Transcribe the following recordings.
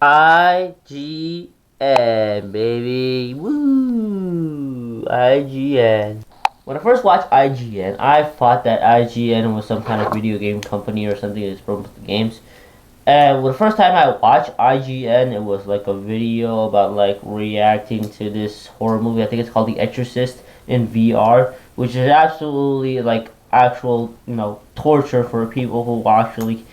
IGN, baby. Woo! IGN. When I first watched IGN, I thought that IGN was some kind of video game company or something that's promotes the games. And the first time I watched IGN, it was like a video about like reacting to this horror movie. I think it's called The Exorcist in VR, which is absolutely like actual, torture for people who actually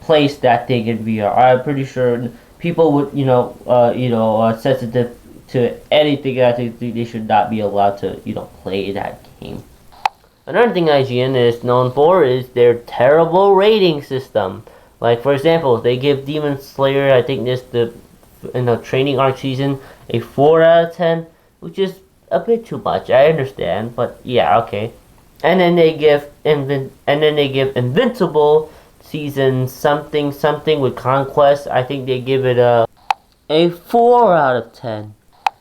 place that thing in VR. I'm pretty sure people would, sensitive to anything. I think they should not be allowed to, play that game. Another thing IGN is known for is their terrible rating system. Like for example, they give Demon Slayer, I think this in the training arc season, a 4 out of 10, which is a bit too much. I understand, but yeah, okay. And then they give Invincible season something with Conquest. I think they give it a 4 out of 10.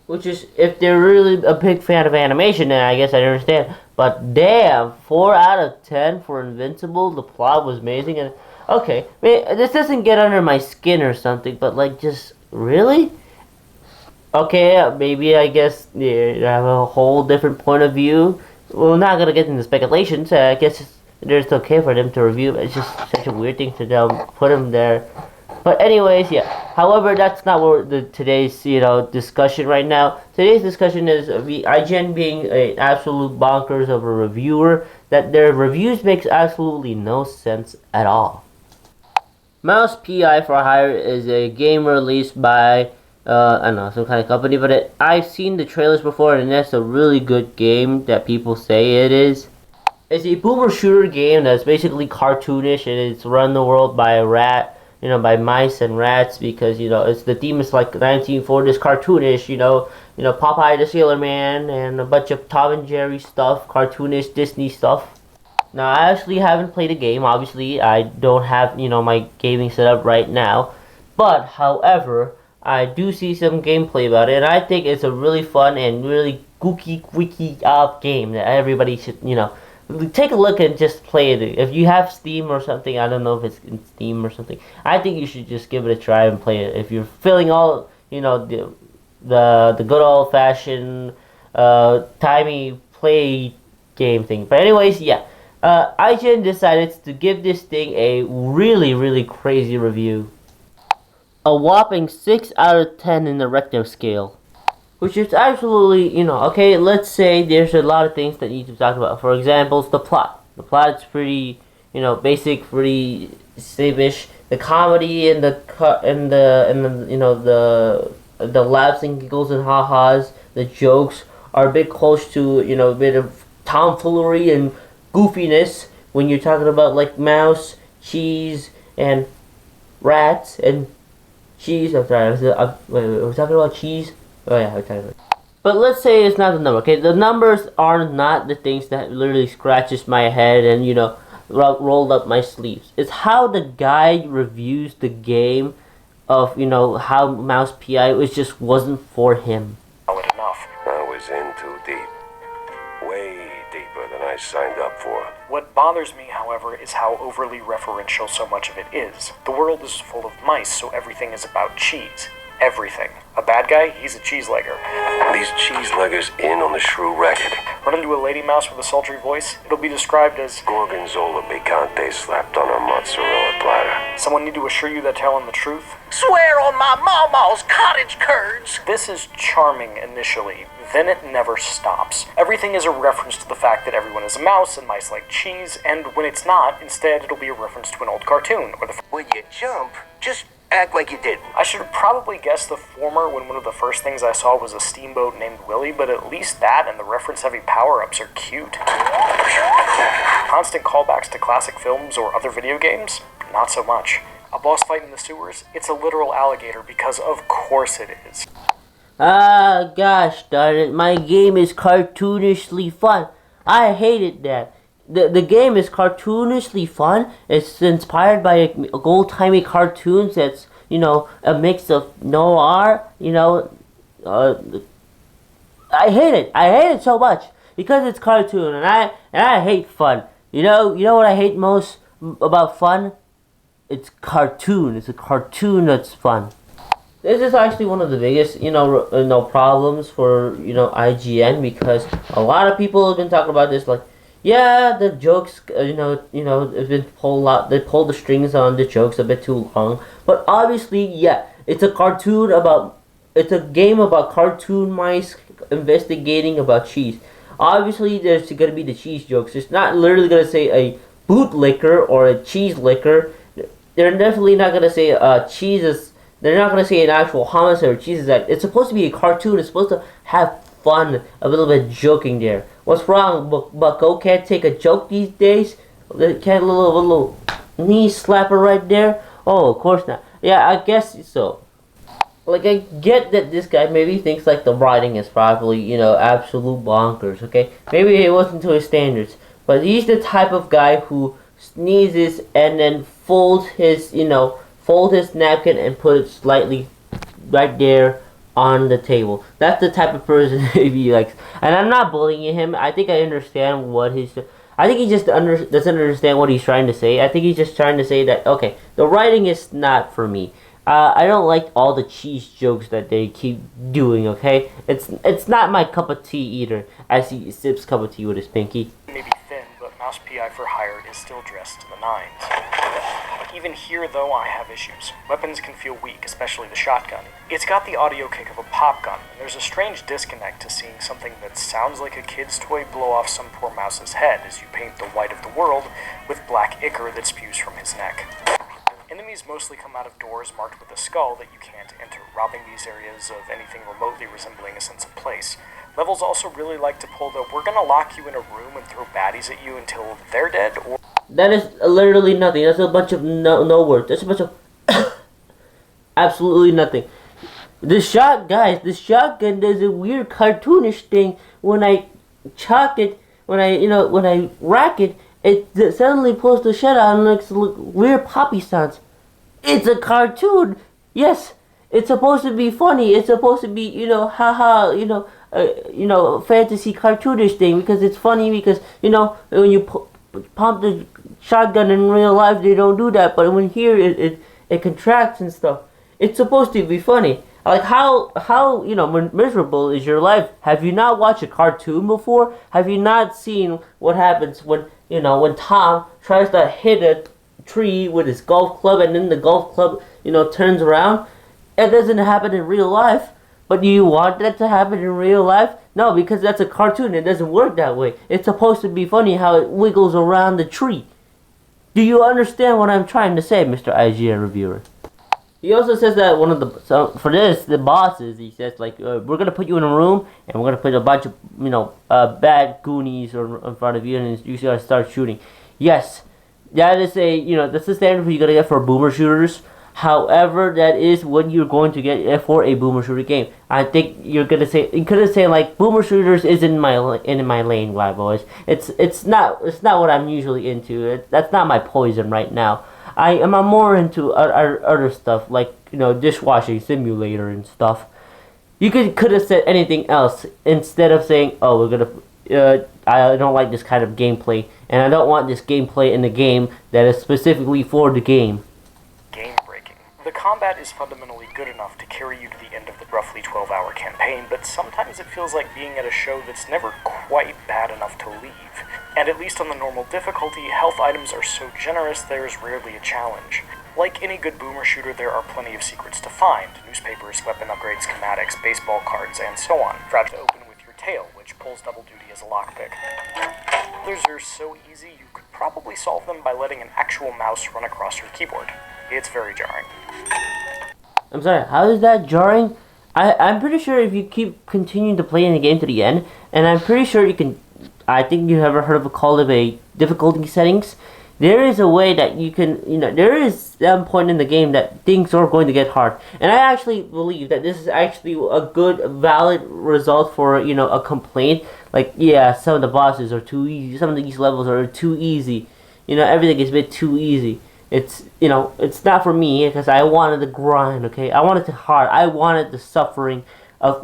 Which is, if they're really a big fan of animation, then I guess I understand. But damn, 4 out of 10 for Invincible. The plot was amazing, and okay, this doesn't get under my skin or something, but like, just really? Okay, maybe I guess you have a whole different point of view. We're not gonna get into speculations. I guess it's okay for them to review. It's just such a weird thing to put them there. But anyways, yeah. However, that's not what today's discussion right now. Today's discussion is IGN being an absolute bonkers of a reviewer, that their reviews makes absolutely no sense at all. Mouse PI for Hire is a game released by I don't know, some kind of company, but I've seen the trailers before, and that's a really good game that people say it is. It's a boomer shooter game that's basically cartoonish, and it's run the world by a rat. By mice and rats, because it's the theme is like 1940s cartoonish, Popeye the Sailor Man and a bunch of Tom and Jerry stuff, cartoonish Disney stuff. Now I actually haven't played a game. Obviously, I don't have my gaming setup right now, but however, I do see some gameplay about it, and I think it's a really fun and really gooky, wiki game that everybody should take a look and just play it. If you have Steam or something, I don't know if it's in Steam or something, I think you should just give it a try and play it. If you're feeling all, the good old fashioned, timey play game thing. But anyways, yeah. IGN decided to give this thing a really, really crazy review. A whopping 6 out of 10 in the Recto scale. Which is absolutely, okay, let's say there's a lot of things that need to be talked about. For example, the plot. The plot is pretty, basic, pretty same-ish. The comedy and the laughs and giggles and ha-has, the jokes are a bit close to, a bit of tomfoolery and goofiness when you're talking about like mouse, cheese, and rats and cheese. I'm sorry, we're talking about cheese. Oh yeah, but let's say it's not the number. Okay, the numbers are not the things that literally scratches my head and rolled up my sleeves. It's how the guy reviews the game of how Mouse PI just wasn't for him. Enough. I was in too deep, way deeper than I signed up for. What bothers me, however, is how overly referential so much of it is. The world is full of mice, so everything is about cheese. Everything. A bad guy, he's a cheese-legger. These cheese-leggers in on the shrew racket. Run into a lady mouse with a sultry voice, it'll be described as Gorgonzola picante slapped on a mozzarella platter. Someone need to assure you they're telling the truth? Swear on my mama's cottage curds! This is charming initially, then it never stops. Everything is a reference to the fact that everyone is a mouse and mice like cheese, and when it's not, instead it'll be a reference to an old cartoon, or the when you jump, just act like you didn't. I should have probably guessed the former when one of the first things I saw was a steamboat named Willie, but at least that and the reference-heavy power-ups are cute. Constant callbacks to classic films or other video games? Not so much. A boss fight in the sewers? It's a literal alligator because of course it is. Ah, gosh darn it, my game is cartoonishly fun. I hated that. The game is cartoonishly fun. It's inspired by old-timey cartoons that's, a mix of noir, I hate it. I hate it so much because it's cartoon, and I hate fun. You know what I hate most about fun? It's cartoon. It's a cartoon that's fun. this is actually one of the biggest, problems for, IGN, because a lot of people have been talking about this, like, yeah, the jokes, it's been pulled out, they pulled the strings on the jokes a bit too long, but obviously, yeah, it's a game about cartoon mice investigating about cheese. Obviously, there's gonna be the cheese jokes. It's not literally gonna say a bootlicker or a cheese licker. They're definitely not gonna say cheese is. They're not gonna say an actual homicide or cheese is that. It's supposed to be a cartoon. It's supposed to have fun, a little bit joking there. What's wrong? Bucko can't take a joke these days. Can't a little knee slapper right there. Oh, of course not. Yeah, I guess so. Like, I get that this guy maybe thinks like the writing is probably, absolute bonkers, okay? Maybe it wasn't to his standards. But he's the type of guy who sneezes and then fold his napkin and put it slightly right there on the table. That's the type of person he likes. And I'm not bullying him. I think I understand what he's... I think he just doesn't understand what he's trying to say. I think he's just trying to say that, okay, the writing is not for me. I don't like all the cheese jokes that they keep doing, okay? It's not my cup of tea either, as he sips cup of tea with his pinky. Maybe thin, but Mouse PI for Hire is still dressed to the nines. Even here, though, I have issues. Weapons can feel weak, especially the shotgun. It's got the audio kick of a pop gun, and there's a strange disconnect to seeing something that sounds like a kid's toy blow off some poor mouse's head as you paint the white of the world with black ichor that spews from his neck. Enemies mostly come out of doors marked with a skull that you can't enter, robbing these areas of anything remotely resembling a sense of place. Levels also really like to pull the "we're gonna lock you in a room and throw baddies at you until they're dead," or... That is literally nothing. That's a bunch of no words. That's a bunch of absolutely nothing. The shotgun does a weird cartoonish thing when I chalk it, when I rack it. It suddenly pulls the shut out and makes weird poppy sounds. It's a cartoon. Yes, it's supposed to be funny. It's supposed to be, haha, fantasy cartoonish thing, because it's funny, because, when you pump the shotgun in real life, they don't do that, but when here, it contracts and stuff. It's supposed to be funny. Like, how miserable is your life? Have you not watched a cartoon before? Have you not seen what happens when Tom tries to hit a tree with his golf club, and then the golf club, turns around? It doesn't happen in real life. But do you want that to happen in real life? No, because that's a cartoon. It doesn't work that way. It's supposed to be funny how it wiggles around the tree. Do you understand what I'm trying to say, Mr. IGN reviewer? He also says that the bosses, he says, like, we're going to put you in a room, and we're going to put a bunch of, bad goonies in front of you, and you're going to start shooting. Yes, that is that's the standard you're going to get for boomer shooters. However, that is what you're going to get for a boomer shooter game. I think you could have said like, boomer shooters isn't in my lane, my boys. It's not what I'm usually into. That's not my poison right now. I'm more into other stuff, like, dishwashing simulator and stuff. You could have said anything else instead of saying, oh, we're gonna I don't like this kind of gameplay, and I don't want this gameplay in the game that is specifically for the game. Game breaking. The combat is fundamentally good enough to carry you to the end of the roughly 12-hour campaign, but sometimes it feels like being at a show that's never quite bad enough to leave. And at least on the normal difficulty, health items are so generous there is rarely a challenge. Like any good boomer shooter, there are plenty of secrets to find: newspapers, weapon upgrade schematics, baseball cards, and so on. Try to open with your tail, which pulls double duty as a lockpick. Others are so easy you could probably solve them by letting an actual mouse run across your keyboard. It's very jarring. I'm sorry, how is that jarring? I'm pretty sure if you keep continuing to play in the game to the end, and I'm pretty sure you can... I think you ever heard of a difficulty settings. There is a way that you can, there is some point in the game that things are going to get hard. And I actually believe that this is actually a good, valid result for, a complaint. Like, yeah, some of the bosses are too easy. Some of these levels are too easy. Everything is a bit too easy. It's, it's not for me, because I wanted the grind, okay? I wanted the hard. I wanted the suffering of,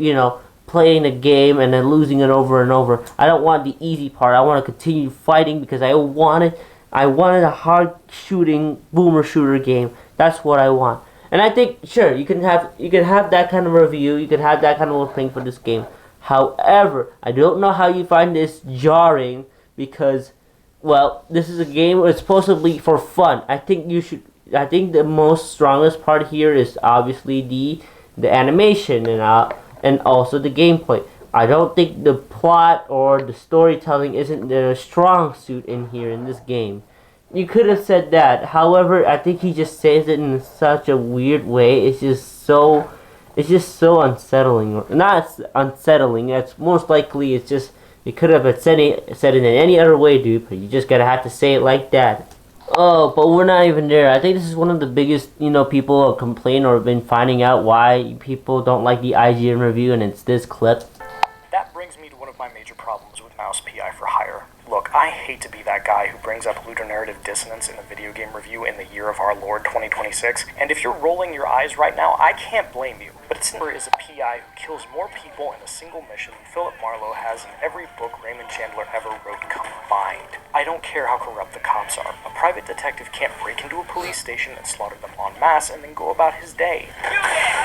playing a game and then losing it over and over. I don't want the easy part. I want to continue fighting because I wanted a hard shooting boomer shooter game. That's what I want. And I think, sure, you can have that kind of review, you can have that kind of thing for this game. However, I don't know how you find this jarring because, well, this is a game where it's supposed to be for fun. I think the most strongest part here is obviously the animation and also the gameplay. I don't think the plot or the storytelling isn't the strong suit in here in this game. You could have said that. However, I think he just says it in such a weird way. It's just so unsettling. Not unsettling. That's most likely. It's just you could have said it in any other way, dude. But you just gotta have to say it like that. Oh, but we're not even there. I think this is one of the biggest, people complain or have been finding out why people don't like the IGN review, and it's this clip. That brings me to one of my major problems with Mouse PI for Hire. Look, I hate to be that guy who brings up ludonarrative dissonance in a video game review in the year of our Lord 2026, and if you're rolling your eyes right now, I can't blame you. But Sinner is a PI who kills more people in a single mission than Philip Marlowe has in every book Raymond Chandler ever wrote combined. I don't care how corrupt the cops are. A private detective can't break into a police station and slaughter them en masse and then go about his day.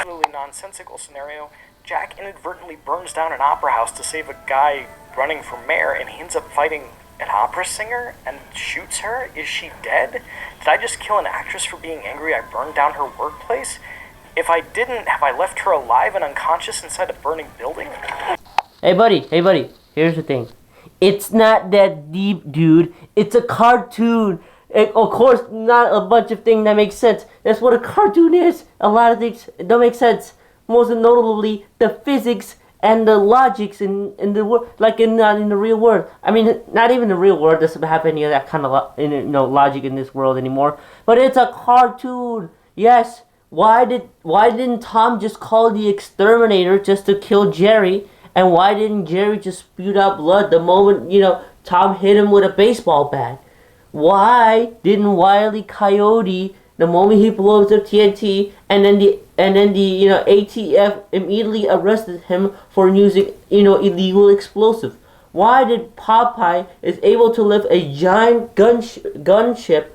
In a really nonsensical scenario, Jack inadvertently burns down an opera house to save a guy running for mayor, and he ends up fighting an opera singer and shoots her. Is she dead? Did I just kill an actress for being angry I burned down her workplace? If I didn't, have I left her alive and unconscious inside a burning building? Hey buddy, here's the thing. It's not that deep, dude. It's a cartoon. Of course, not a bunch of things that make sense. That's what a cartoon is. A lot of things don't make sense. Most notably, the physics and the logics in the world, like in the real world. I mean, not even the real world doesn't have any of that kind of logic in this world anymore. But it's a cartoon. Yes. Why didn't Tom just call the exterminator just to kill Jerry? And why didn't Jerry just spew out blood the moment Tom hit him with a baseball bat? Why didn't Wile E. Coyote, the moment he blows up TNT, and then the ATF immediately arrested him for using illegal explosive? Why did Popeye is able to lift a giant gunship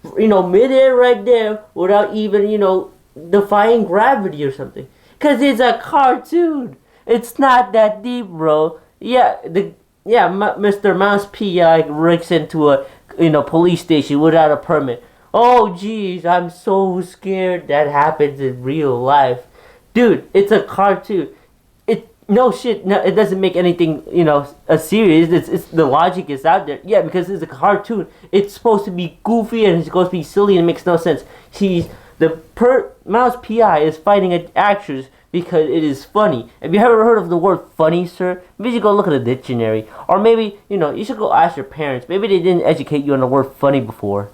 midair right there without even defying gravity or something? Cause it's a cartoon. It's not that deep, bro. Mr. Mouse P.I. breaks into a police station without a permit. Oh jeez, I'm so scared that happens in real life. Dude, it's a cartoon. No, it doesn't make anything, a serious. It's the logic is out there. Yeah, because it's a cartoon. It's supposed to be goofy and it's supposed to be silly and it makes no sense. Mouse P.I. is fighting actors because it is funny. Have you ever heard of the word funny, sir? Maybe you should go look at a dictionary. Or maybe, you should go ask your parents. Maybe they didn't educate you on the word funny before.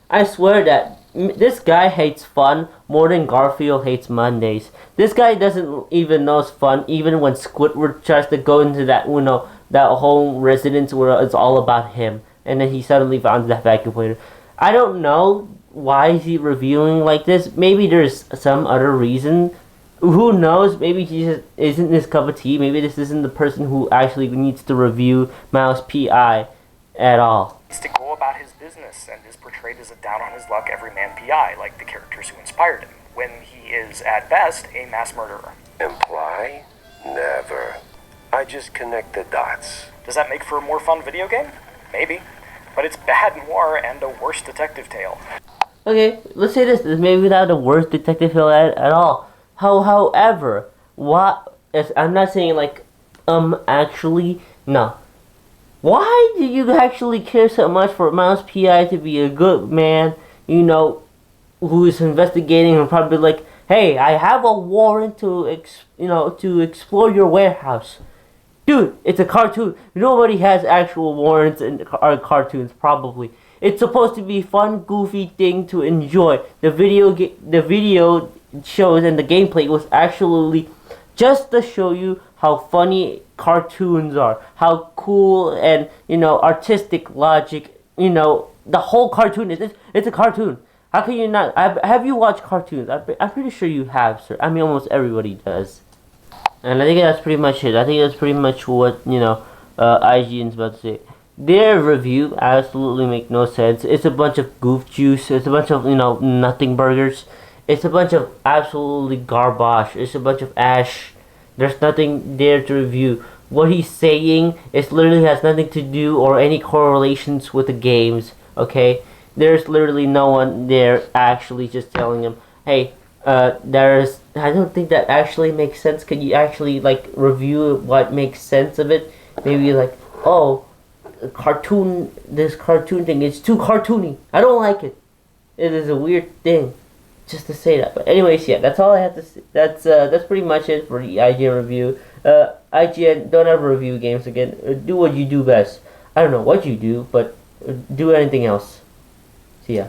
I swear that this guy hates fun more than Garfield hates Mondays. This guy doesn't even know it's fun, even when Squidward tries to go into that, that whole residence where it's all about him. And then he suddenly finds that vacuum cleaner. I don't know why is he reviewing like this. Maybe there's some other reason. Who knows? Maybe he just isn't his cup of tea. Maybe this isn't the person who actually needs to review Mouse P.I. at all. He's to go about his business and is portrayed as a down-on-his-luck everyman PI, like the characters who inspired him, when he is, at best, a mass murderer. Imply? Never. I just connect the dots. Does that make for a more fun video game? Maybe. But it's bad noir and a worse detective tale. Okay, let's say this. This may be not the worst detective tale at all. However, I'm not saying actually, no. Why do you actually care so much for Mouse P.I. to be a good man, who is investigating and probably like, hey, I have a warrant to explore your warehouse. Dude, it's a cartoon. Nobody has actual warrants in cartoons, probably. It's supposed to be fun, goofy thing to enjoy. The video shows and the gameplay was actually just to show you how funny cartoons are, how cool and artistic logic. The whole cartoon is. It's a cartoon. How can you not? Have you watched cartoons? I'm pretty sure you have, sir. I mean, almost everybody does. And I think that's pretty much it. I think that's pretty much what IGN's about to say. Their review absolutely make no sense. It's a bunch of goof juice. It's a bunch of, nothing burgers. It's a bunch of absolutely garbage. It's a bunch of ash. There's nothing there to review. What he's saying is literally has nothing to do or any correlations with the games. Okay, there's literally no one there actually just telling him, hey, there's. I don't think that actually makes sense. Can you actually like review what makes sense of it? Maybe like, oh, this cartoon thing is too cartoony. I don't like it. It is a weird thing, just to say that. But anyways, yeah, that's all I have to say. That's pretty much it for the IGN review. IGN, don't ever review games again. Do what you do best. I don't know what you do, but do anything else. See ya.